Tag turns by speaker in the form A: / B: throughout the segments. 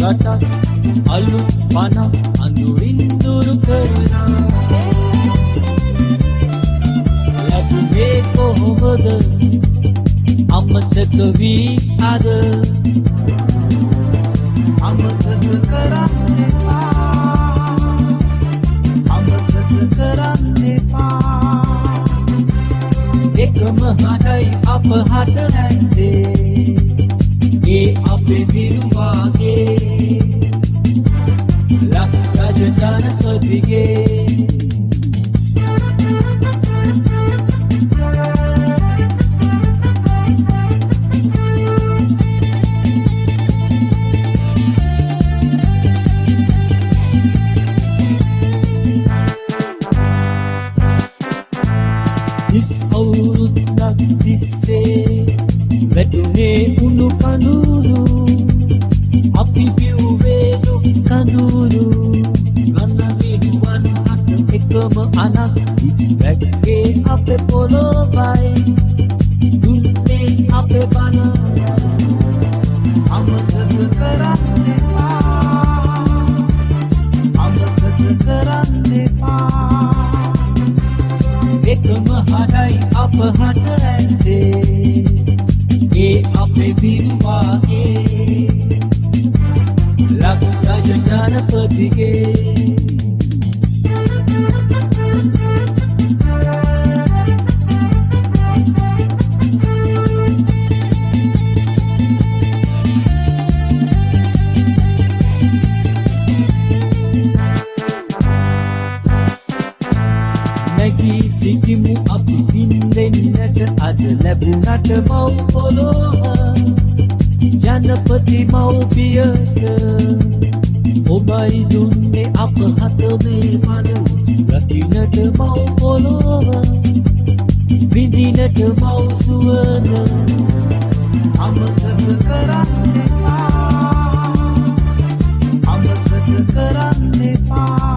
A: රටක් අලුත් පනක් අඳුරින් දුරු කරලා ලැබුවේ කොහොමද අමතක වී අද අමතක කරන්න එපා අමතක කරන්න එපා එකම හඬයි අප හට ඇත්තේ ඒ අපේ දිරුවාගේ ලක්රජ ජනපතිගේ වැටුනේ උණු කඳුළු අපි පියුවේ දුක් කඳුළු ගන්නවිරුවන් අත එකම අනක් වැක්කේ අපේ පොළොවයි දුන්නේ අපේ බන අමතක කරන්න එපා අමතක කරන්න එපා එකම හඬයි අප හට ඇත්තේ ඒ අපේ දිරුවාගේ ලක්රජ ජනපතිගේ නැගී සිටිමු අපි පින්දෙන්නට අද ලැබුණට මව් පොළොව ජනපති මව්පියට ඔබයි දුන්නේ අප හතේ මන රකින්නට මව් පොළොව විඳින්නට මව් සුවඳ අමතක කරන්න එපා අමතක කරන්න එපා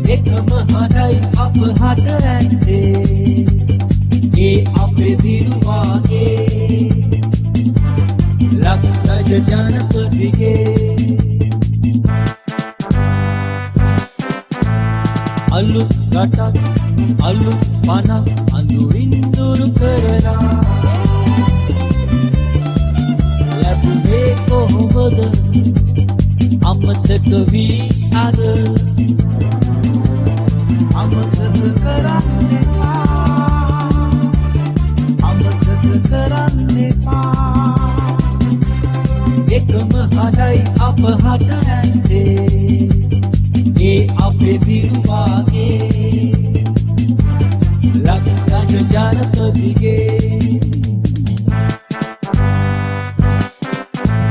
A: එකම හඬයි අප හට ඇත්තේ ඒ අපේ දිරුවාගේ ලක්රජ ජනපතිගේ අලුත් රටක් අලුත් පනක් අඳුරින් දුරු කරලා ලැබුවේ කොහොමද අමතක වී අද අමතක කරන්න එපා අමතක කරන්න එපා එකම හඬයි අප හට ඇත්තේ ඒ අපේ දිරුවාගේ ලක්රජ ජනපතිගේ